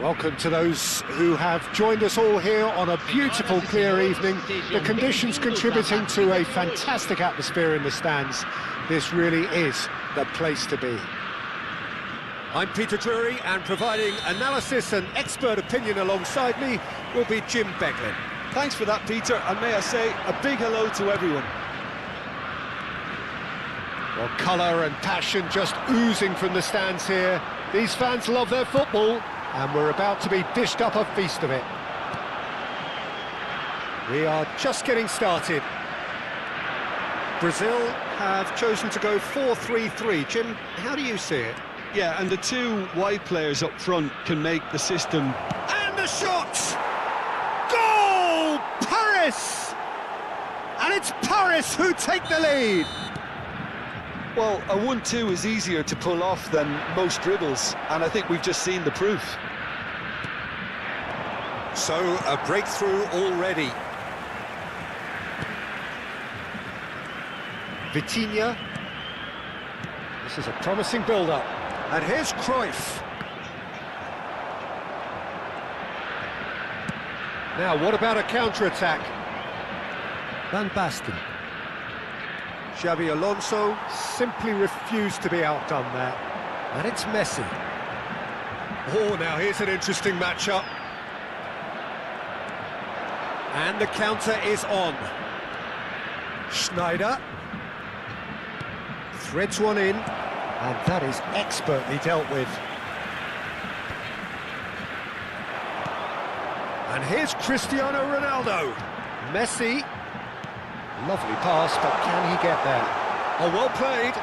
Welcome to those who have joined us all here on a beautiful, clear evening. The conditions contributing to a fantastic atmosphere in the stands. This really is the place to be. I'm Peter Drury, and providing analysis and expert opinion alongside me will be Jim Beglin. Thanks for that, Peter, and may I say a big hello to everyone. Well, colour and passion just oozing from the stands here. These fans love their football, and we're about to be dished up a feast of it. We are just getting started. Brazil have chosen to go 4-3-3. Jim, how do you see it? Yeah, and the two wide players up front can make the system. And the shot! Goal! Paris! And it's Paris who take the lead. Well, a 1-2 is easier to pull off than most dribbles, and I think we've just seen the proof. So, a breakthrough already. Vitinha. This is a promising build-up. And here's Cruyff. Now, what about a counter-attack? Van Basten. Xabi Alonso simply refused to be outdone there. And it's Messi. Oh, now here's an interesting matchup. And the counter is on. Schneider. Threads one in. And that is expertly dealt with. And here's Cristiano Ronaldo. Messi. Lovely pass, but can he get there? Oh, well played.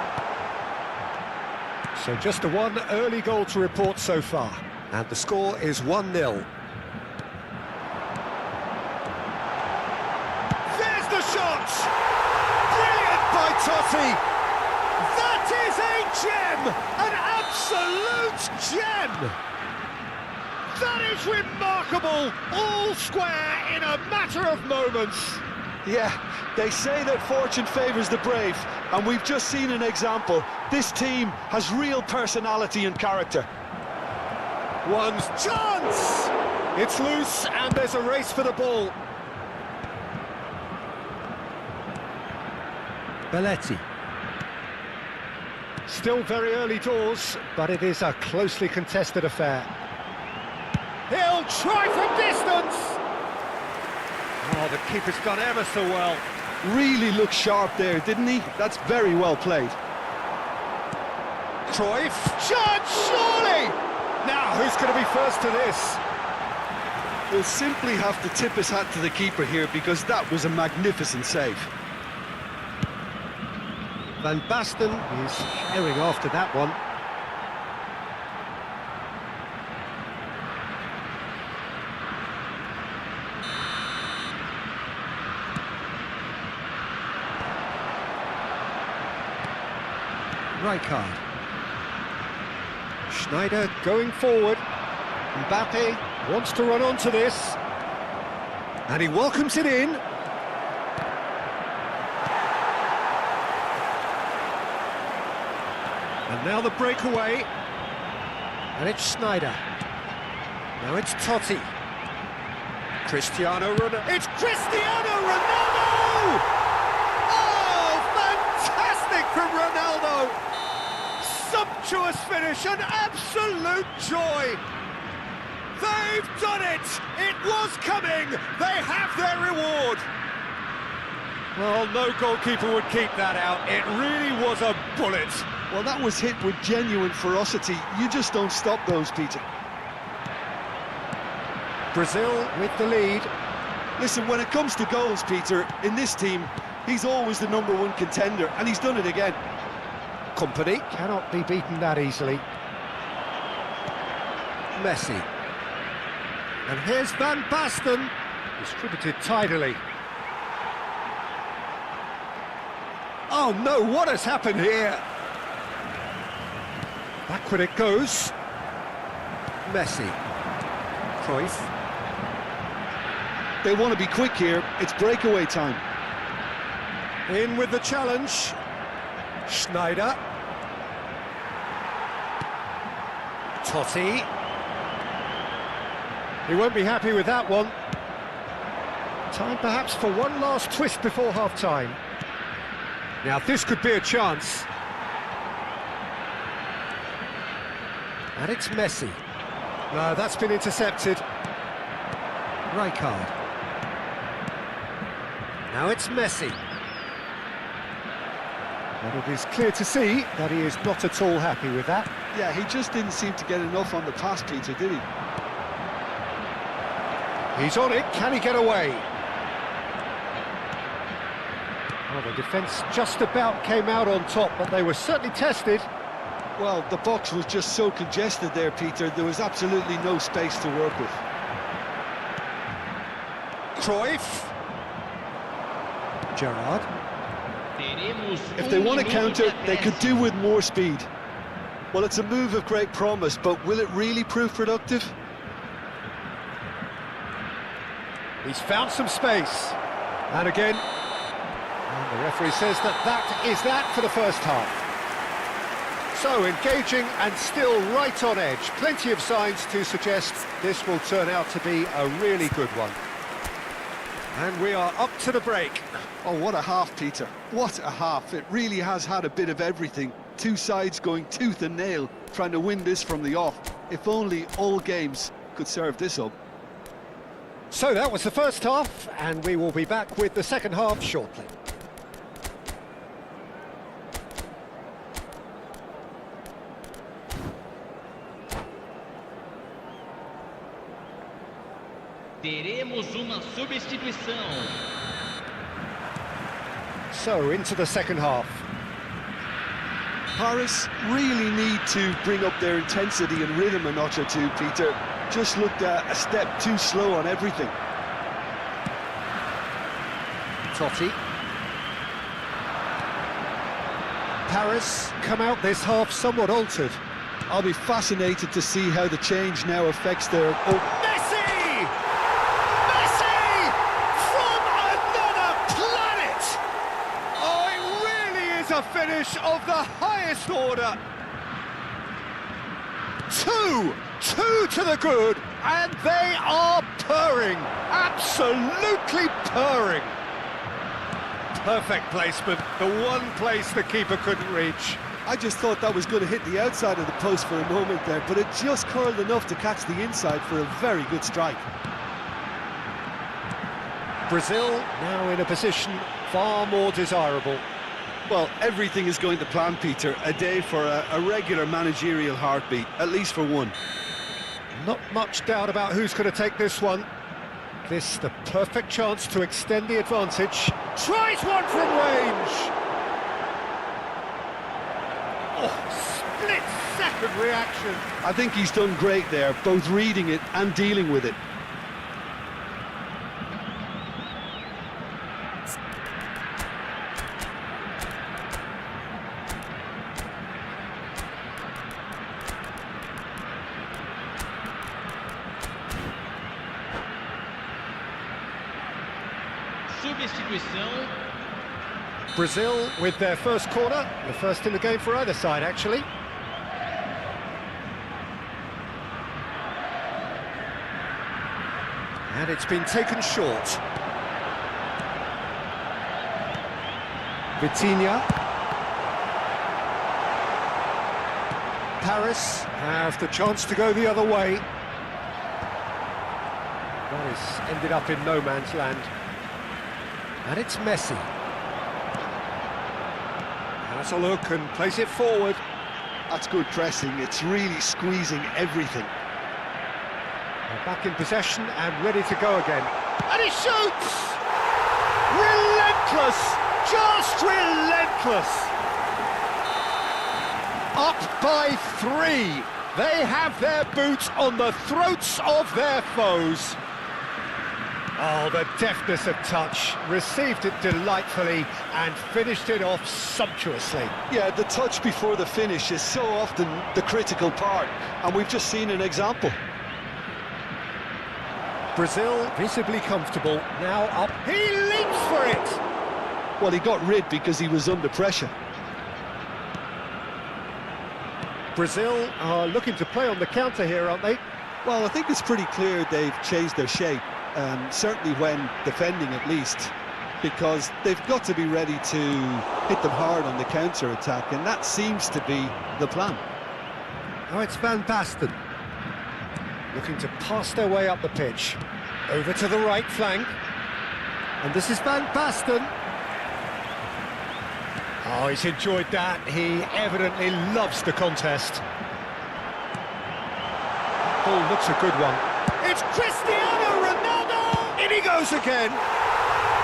So just a one early goal to report so far. And the score is 1-0. There's the shot! Brilliant by Totti! That is a gem! An absolute gem! That is remarkable! All square in a matter of moments. Yeah, they say that fortune favours the brave, and we've just seen an example. This team has real personality and character. One's chance! It's loose, and there's a race for the ball. Belletti. Still very early doors, but it is a closely contested affair. He'll try from distance! Oh, the keeper's done ever so well. Really looked sharp there, didn't he? That's very well played. Cruyff, shot, surely! Now, who's going to be first to this? We'll simply have to tip his hat to the keeper here, because that was a magnificent save. Van Basten is herring after that one. Rijkaard. Schneider going forward. Mbappe wants to run onto this. And he welcomes it in. And now the breakaway. And it's Schneider. Now it's Totti. Cristiano Ronaldo. It's Cristiano Ronaldo! Oh, fantastic from Ronaldo! Sumptuous finish, an absolute joy! They've done it! It was coming! They have their reward! Well, no goalkeeper would keep that out. It really was a bullet. Well, that was hit with genuine ferocity. You just don't stop those, Peter. Brazil with the lead. Listen, when it comes to goals, Peter, in this team, he's always the #1 contender, and he's done it again. Company cannot be beaten that easily. Messi. And here's Van Basten, distributed tidily. Oh no, what has happened here? Backward it goes. Messi. Cruyff. They want to be quick here. It's breakaway time. In with the challenge. Schneider. Totti. He won't be happy with that one. Time perhaps for one last twist before half-time. Now this could be a chance. And it's Messi. No, that's been intercepted. Rijkaard. Now it's Messi. And it is clear to see that he is not at all happy with that. Yeah, he just didn't seem to get enough on the pass, Peter, did he? He's on it, can he get away? Well, the defence just about came out on top, but they were certainly tested. Well, the box was just so congested there, Peter. There was absolutely no space to work with. Cruyff. Gerrard. If they want to counter, they could do with more speed. Well, it's a move of great promise, but will it really prove productive? He's found some space. And again, and the referee says that is that for the first half. So, engaging and still right on edge. Plenty of signs to suggest this will turn out to be a really good one. And we are up to the break. Oh, what a half, Peter. What a half. It really has had a bit of everything. Two sides going tooth and nail, trying to win this from the off. If only all games could serve this up. So that was the first half, and we will be back with the second half shortly. Teremos uma substituição. So, into the second half. Paris really need to bring up their intensity and rhythm a notch or two, Peter. Just looked a step too slow on everything. Totti. Paris come out this half somewhat altered. I'll be fascinated to see how the change now affects their... Messi! Messi! From another planet! Oh, it really is a finish of the highest order. Two to the good, and they are purring. Absolutely purring. Perfect placement, the one place the keeper couldn't reach. I just thought that was going to hit the outside of the post for a moment there, but it just curled enough to catch the inside for a very good strike. Brazil now in a position far more desirable. Well, everything is going to plan, Peter. A day for a regular managerial heartbeat, at least for one. Not much doubt about who's going to take this one. This the perfect chance to extend the advantage. Tries one from range. Oh, split-second reaction. I think he's done great there, both reading it and dealing with it. Substituição. Brazil with their first corner, the first in the game for either side, actually. And it's been taken short. Vitinha. Paris have the chance to go the other way. That has ended up in no man's land. And it's Messi. Has a look and plays it forward. That's good pressing. It's really squeezing everything. They're back in possession and ready to go again. And he shoots! Relentless! Just relentless! Up by 3. They have their boots on the throats of their foes. Oh, the deftness of touch, received it delightfully and finished it off sumptuously. Yeah, the touch before the finish is so often the critical part, and we've just seen an example. Brazil visibly comfortable, now up, he leaps for it! Well, he got rid because he was under pressure. Brazil are looking to play on the counter here, aren't they? Well, I think it's pretty clear they've changed their shape. Certainly when defending at least, because they've got to be ready to hit them hard on the counter-attack, and that seems to be the plan. Oh, it's Van Basten, looking to pass their way up the pitch, over to the right flank, and this is Van Basten. Oh, he's enjoyed that, he evidently loves the contest. Ball looks a good one. It's Cristiano Ronaldo! In he goes again!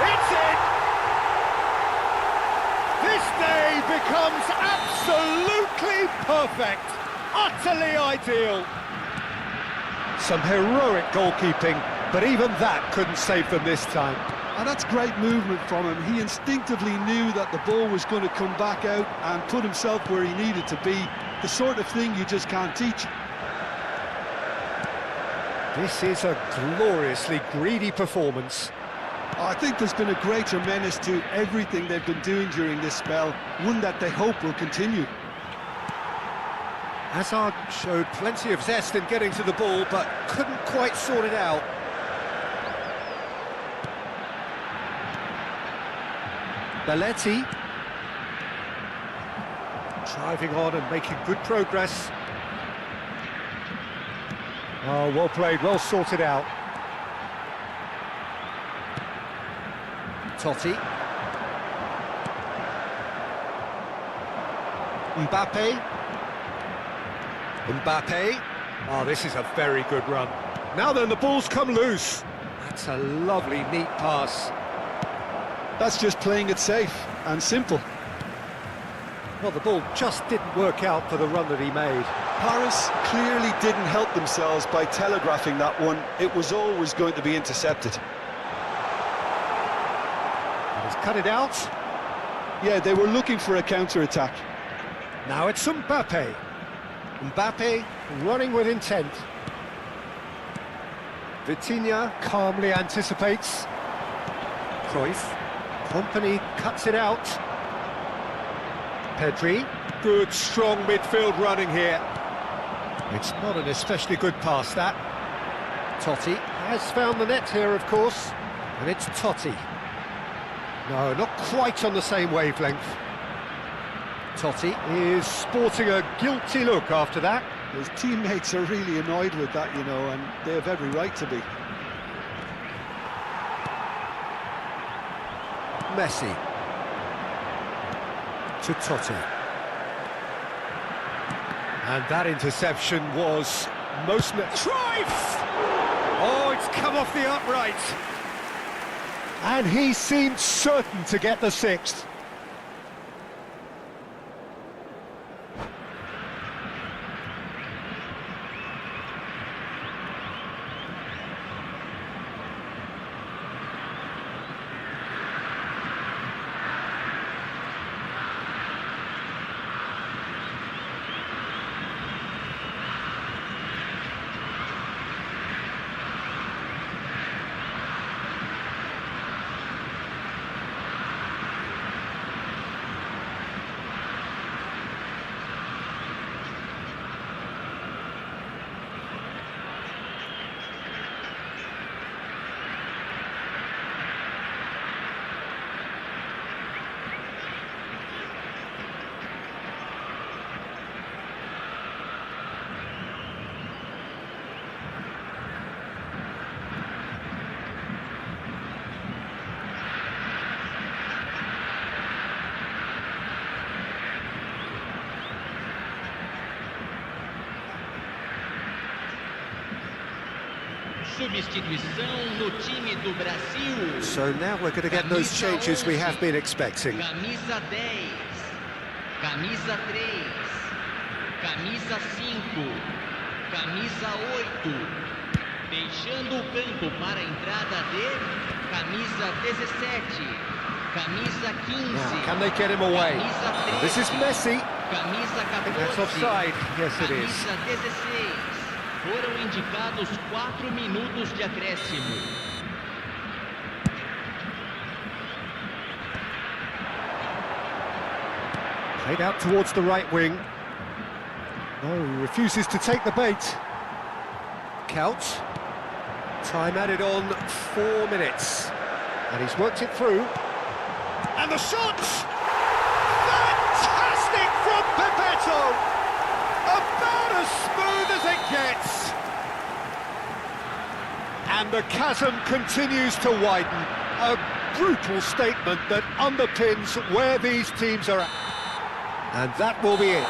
It's in! This day becomes absolutely perfect! Utterly ideal! Some heroic goalkeeping, but even that couldn't save them this time. And that's great movement from him. He instinctively knew that the ball was going to come back out and put himself where he needed to be. The sort of thing you just can't teach. This is a gloriously greedy performance. I think there's been a greater menace to everything they've been doing during this spell, one that they hope will continue. Hazard showed plenty of zest in getting to the ball, but couldn't quite sort it out. Laerthe driving on and making good progress. Oh, well played, well sorted out. Totti. Mbappe. Oh, this is a very good run. Now then, the ball's come loose. That's a lovely, neat pass. That's just playing it safe and simple. Well, the ball just didn't work out for the run that he made. Paris clearly didn't help themselves by telegraphing that one. It was always going to be intercepted. He's cut it out. Yeah, they were looking for a counter-attack. Now it's Mbappe. Mbappe running with intent. Vitinha calmly anticipates. Cruyff. Company cuts it out. Pedri. Good, strong midfield running here. It's not an especially good pass, that. Totti has found the net here, of course. And it's Totti. No, not quite on the same wavelength. Totti is sporting a guilty look after that. His teammates are really annoyed with that, you know, and they have every right to be. Messi to Totti, and that interception was most... Cruyff! Oh, it's come off the upright, and he seemed certain to get the sixth. Substituição no time do Brasil. So now we're going to get those changes we have been expecting. Camisa 10, camisa 3, camisa 5, camisa 8. Deixando o campo para a entrada de camisa 17, camisa 15. Now, can they get him away? Camisa 13, This is Messi. camisa 14, That's offside. Yes, it is. camisa 16. Foram indicados 4 minutos de acréscimo. Played out towards the right wing. No, he refuses to take the bait. Couch. Time added on 4 minutes. And he's worked it through. And the shot! Fantastic from Pepetto! About as smooth as it gets. And the chasm continues to widen. A brutal statement that underpins where these teams are at. And that will be it.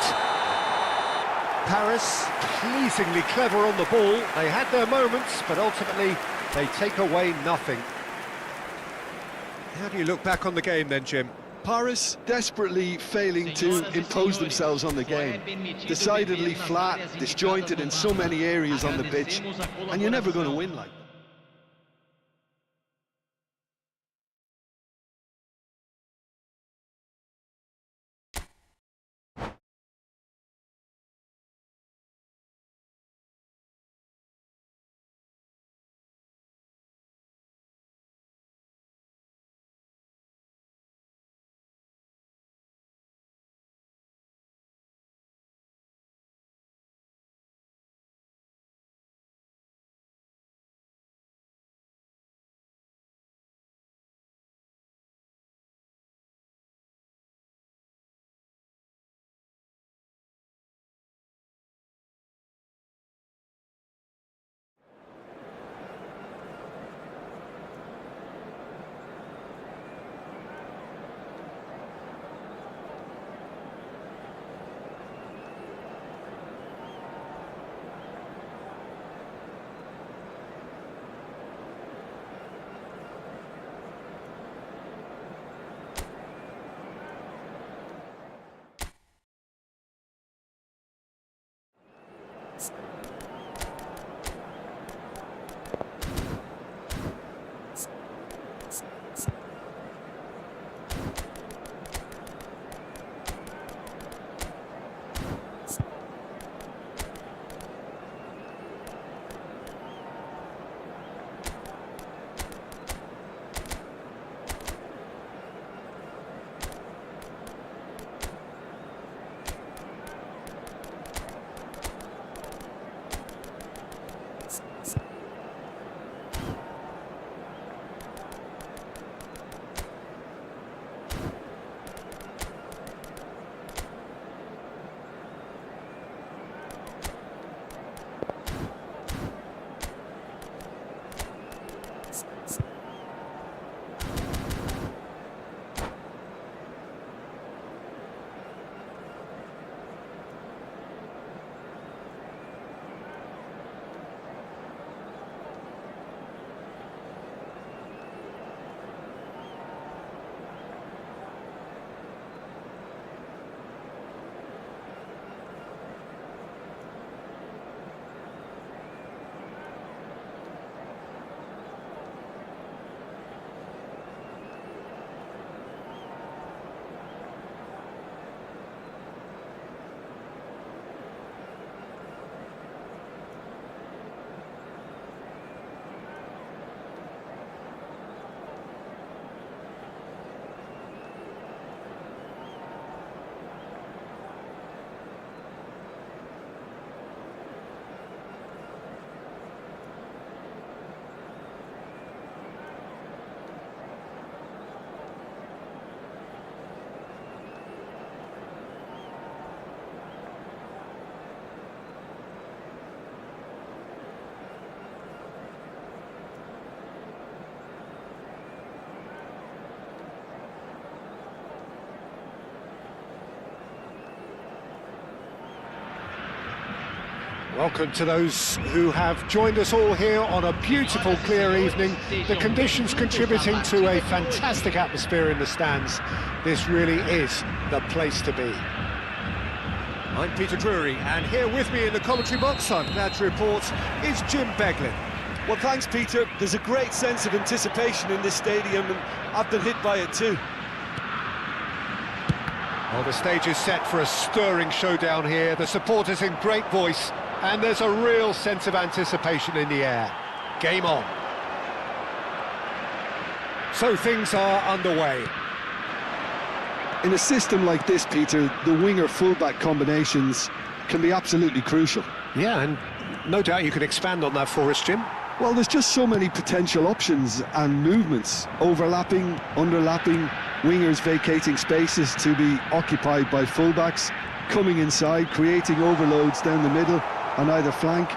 Paris, pleasingly clever on the ball. They had their moments, but ultimately they take away nothing. How do you look back on the game then, Jim? Paris desperately failing to impose themselves on the game. Decidedly flat, disjointed in so many areas on the pitch, and you're never going to win like that. Welcome to those who have joined us all here on a beautiful, clear evening. The conditions contributing to a fantastic atmosphere in the stands. This really is the place to be. I'm Peter Drury, and here with me in the commentary box, I'm glad to report, is Jim Beglin. Well, thanks, Peter. There's a great sense of anticipation in this stadium, and I've been hit by it too. Well, the stage is set for a stirring showdown here. The supporters in great voice, and there's a real sense of anticipation in the air. Game on. So things are underway. In a system like this, Peter, the winger-fullback combinations can be absolutely crucial. Yeah, and no doubt you can expand on that for us, Jim. Well, there's just so many potential options and movements, overlapping, underlapping, wingers vacating spaces to be occupied by fullbacks, coming inside, creating overloads down the middle on either flank.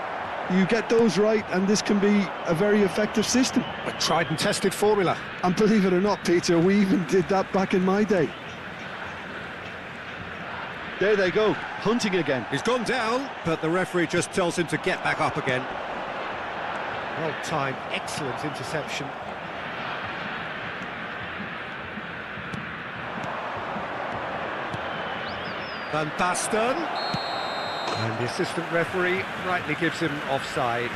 You get those right and this can be a very effective system. A tried and tested formula. And believe it or not, Peter, we even did that back in my day. There they go, hunting again. He's gone down, but the referee just tells him to get back up again. Well timed, excellent interception. Van Basten. And the assistant referee rightly gives him offside.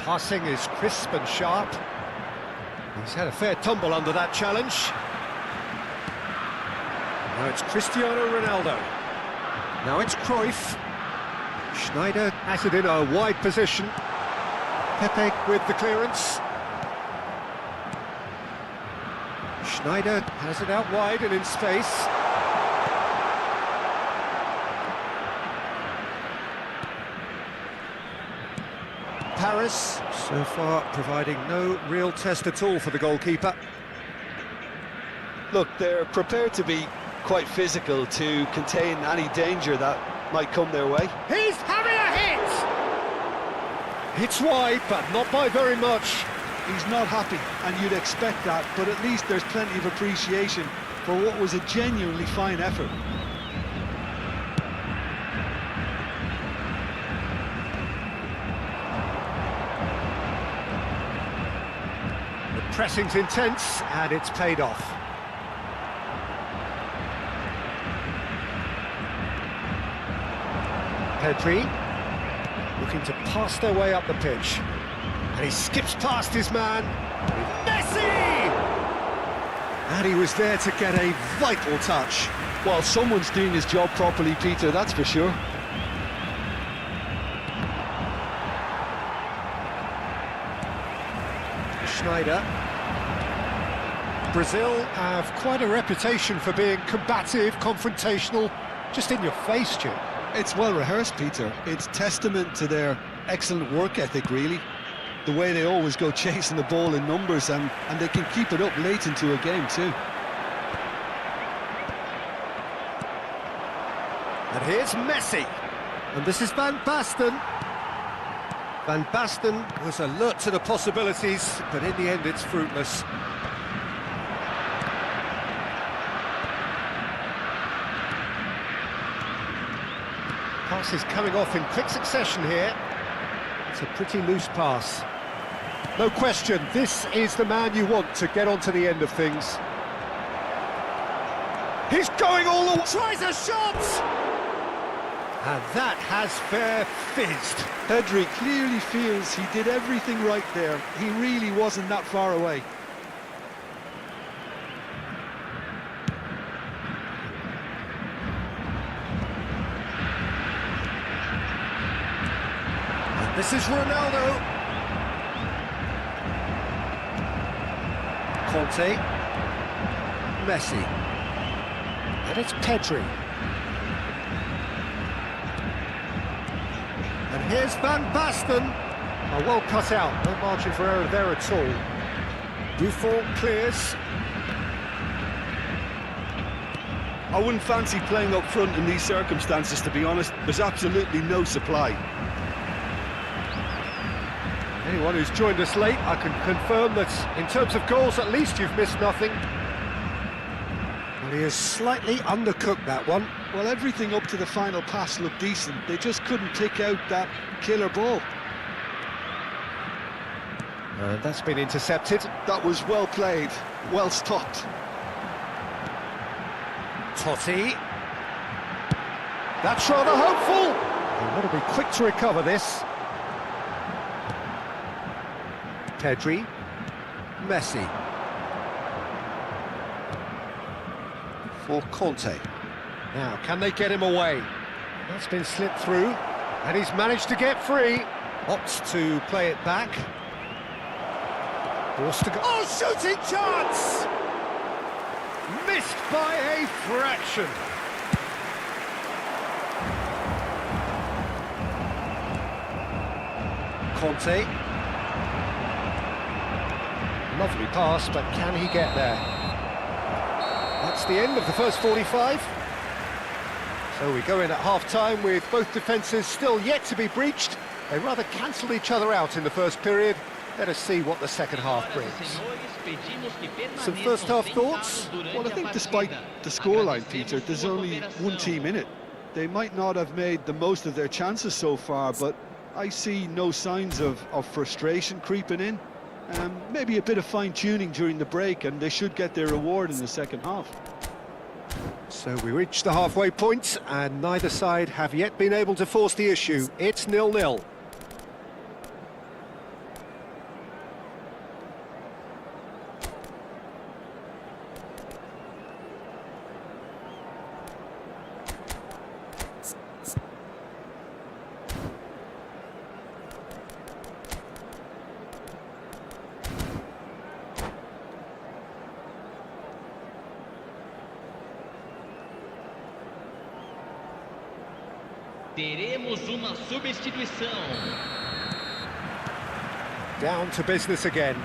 Passing is crisp and sharp. He's had a fair tumble under that challenge. Now it's Cristiano Ronaldo. Now it's Cruyff. Schneider has it in a wide position. Pepe with the clearance. Schneider has it out wide and in space. Paris, so far providing no real test at all for the goalkeeper. Look, they're prepared to be quite physical to contain any danger that might come their way. He's having a hit! It's wide, but not by very much. He's not happy, and you'd expect that, but at least there's plenty of appreciation for what was a genuinely fine effort. Pressing's intense, and it's paid off. P.M.E. looking to pass their way up the pitch. And he skips past his man. Messi! And he was there to get a vital touch. Well, someone's doing his job properly, Peter, that's for sure. Schneider. Brazil have quite a reputation for being combative, confrontational, just in your face, Jim. It's well rehearsed, Peter. It's testament to their excellent work ethic, really. The way they always go chasing the ball in numbers, and they can keep it up late into a game too. And here's Messi. And this is Van Basten. Van Basten was alert to the possibilities, but in the end it's fruitless. Pass is coming off in quick succession here. It's a pretty loose pass. No question, this is the man you want to get onto the end of things. He's going all the way, tries a shot! And that has fair fizzed. Pedri clearly feels he did everything right there. He really wasn't that far away. This is Ronaldo. Conte. Messi. And it's Pedri. And here's Van Basten. Oh, well cut out. No margin for error there at all. Buffon clears. I wouldn't fancy playing up front in these circumstances, to be honest. There's absolutely no supply. Anyone who's joined us late, I can confirm that in terms of goals, at least you've missed nothing. Well, he has slightly undercooked that one. Well, everything up to the final pass looked decent. They just couldn't pick out that killer ball. And that's been intercepted. That was well played, well stopped. Totti. That's rather hopeful. They've got to be quick to recover this. Pedri. Messi. For Conte. Now, can they get him away? That's been slipped through, and he's managed to get free. Opts to play it back. Forced to go. Oh, shooting chance! Missed by a fraction. Conte. Lovely pass, but can he get there? That's the end of the first 45. So we go in at half-time with both defences still yet to be breached. They rather cancelled each other out in the first period. Let us see what the second half brings. Some first half thoughts? Well, I think despite the scoreline, Peter, there's only one team in it. They might not have made the most of their chances so far, but I see no signs of frustration creeping in. Maybe a bit of fine-tuning during the break, and they should get their reward in the second half. So we reach the halfway point, and neither side have yet been able to force the issue. It's 0-0. Teremos uma substituição. Down to business again.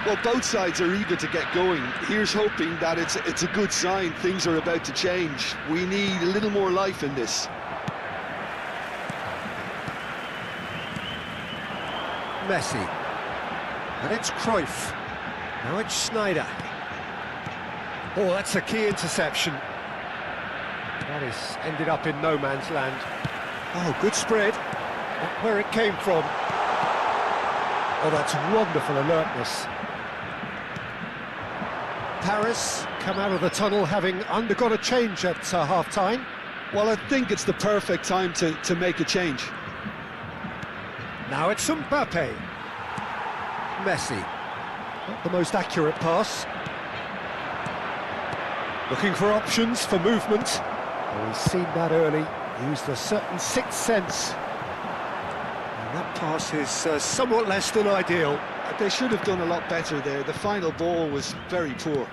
Well, both sides are eager to get going. Here's hoping that it's a good sign. Things are about to change. We need a little more life in this. Messi. And it's Cruyff. Now it's Schneider. Oh, that's a key interception. That is ended up in no man's land. Oh, good spread. Not where it came from. Oh, that's wonderful alertness. Paris come out of the tunnel having undergone a change at half-time. Well, I think it's the perfect time to make a change. Now it's Mbappe. Messi. Not the most accurate pass. Looking for options for movement. Oh, he's seen that early. Used a certain sixth sense. And that pass is somewhat less than ideal. They should have done a lot better there. The final ball was very poor.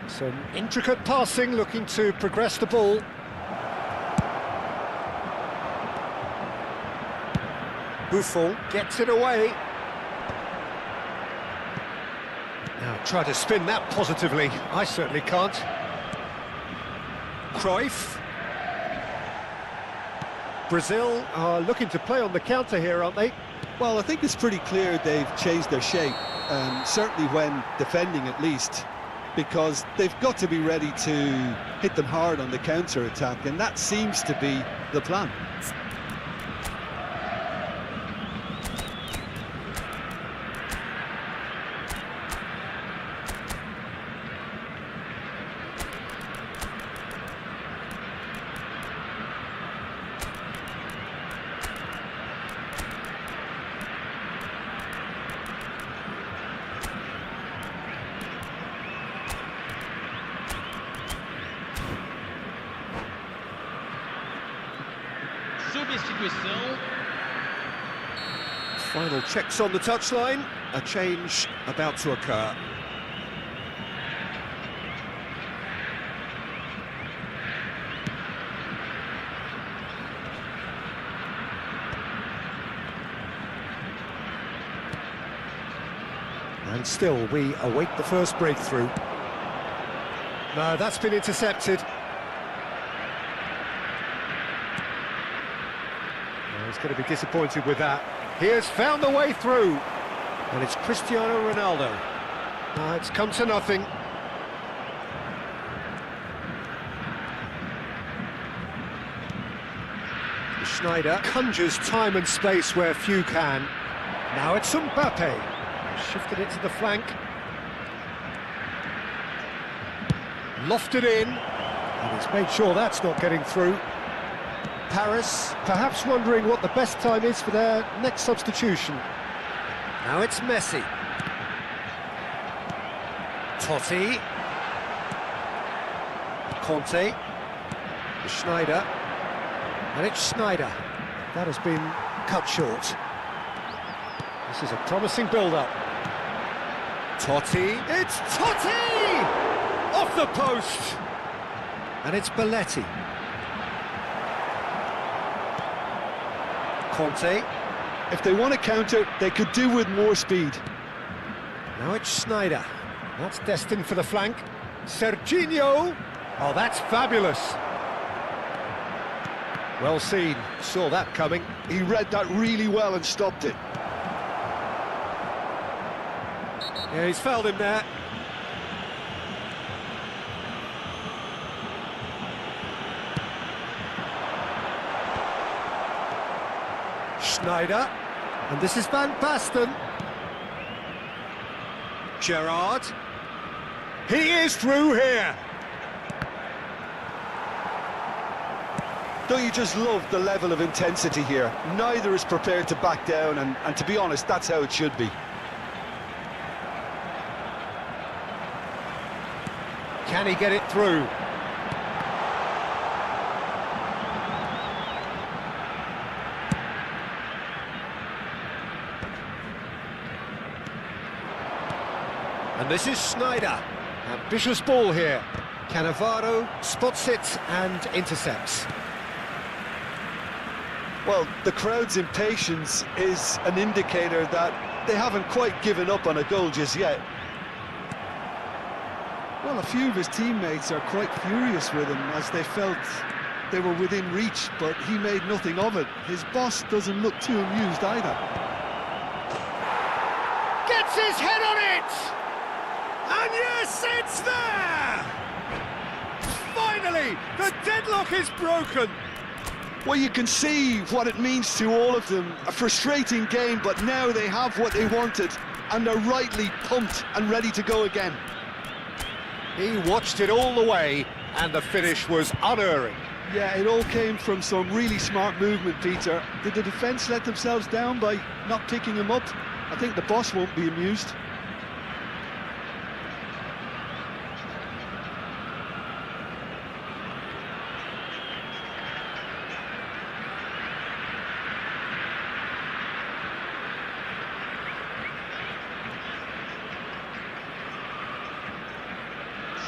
Some intricate passing, looking to progress the ball. Buffon gets it away. Now try to spin that positively. I certainly can't. Cruyff. Brazil are looking to play on the counter here, aren't they? Well, I think it's pretty clear they've changed their shape, certainly when defending at least, because they've got to be ready to hit them hard on the counter-attack, and that seems to be the plan. Substituição. Final checks on the touchline. A change about to occur. And still, we await the first breakthrough. No, that's been intercepted. He's going to be disappointed with that. He has found the way through. And it's Cristiano Ronaldo. It's come to nothing. Schneider conjures time and space where few can. Now it's Mbappe. Shifted it to the flank. Lofted in. And he's made sure that's not getting through. Paris, perhaps wondering what the best time is for their next substitution. Now it's Messi. Totti. Conte. Schneider. And it's Schneider. That has been cut short. This is a promising build-up. Totti. It's Totti! Off the post! And it's Belletti. Conte. If they want to counter, they could do with more speed. Now it's Schneider. That's destined for the flank. Serginho. Oh, that's fabulous. Well seen. Saw that coming. He read that really well and stopped it. Yeah, he's fouled him there. Schneider, and this is Van Basten. Gerrard. He is through here. Don't you just love the level of intensity here? Neither is prepared to back down, and to be honest, that's how it should be. Can he get it through? And this is Schneider. Ambitious ball here. Cannavaro spots it and intercepts. Well, the crowd's impatience is an indicator that they haven't quite given up on a goal just yet. Well, a few of his teammates are quite furious with him as they felt they were within reach, but he made nothing of it. His boss doesn't look too amused either. Gets his head on it! And yes, it's there! Finally, the deadlock is broken! Well, you can see what it means to all of them. A frustrating game, but now they have what they wanted, and they're rightly pumped and ready to go again. He watched it all the way, and the finish was unerring. Yeah, it all came from some really smart movement, Peter. Did the defence let themselves down by not picking him up? I think the boss won't be amused.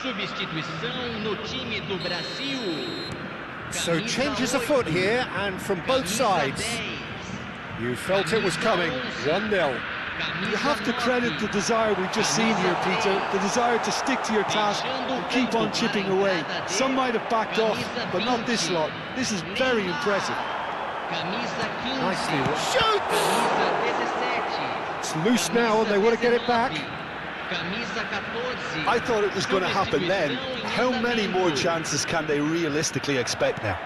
Substituição no time do Brasil. So changes afoot here, and from both sides. You felt it was coming, 1-0. You have to credit the desire we've just seen here, Peter, the desire to stick to your task and keep on chipping away. Some might have backed off, but not this lot. This is very impressive. Nicely shoot! It's loose now, and they want to get it back. I thought it was going to happen then. How many more chances can they realistically expect now?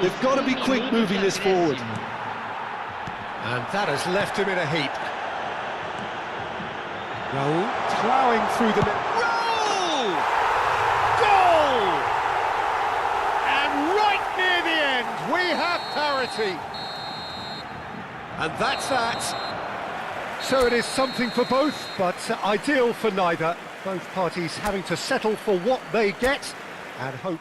They've got to be quick moving this forward. And that has left him in a heap. Raul ploughing through the middle. Raul! Goal! And right near the end, we have parity. And that's that. So it is something for both, but ideal for neither. Both parties having to settle for what they get and hope